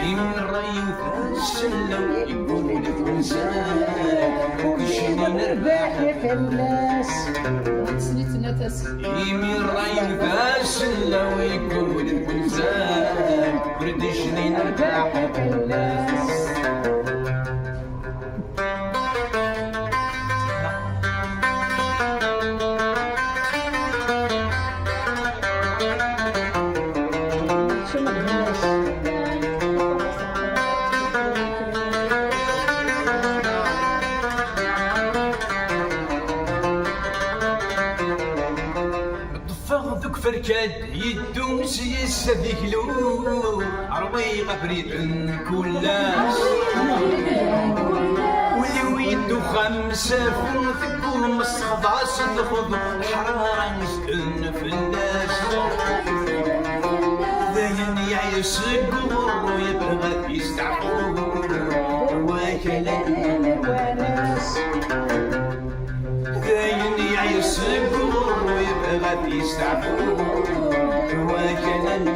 يمن الرأي وتسلم يقول لك انسان وكلشي نربح يا فلاس يمن الرأي وتسلم ويقول لك انسان وردشني نربح يا فلاس ذوك فركاد يدوس يسديك لو عربي غفريد كلاس ولي يدو خمسة فوثكم الصباص تخذ حرارة مسكن في الناس ذهن يعيش القبر ويبغى يستعقل وكلام وناس ذهن يعيش القبر ويبغى يستعقل وكلام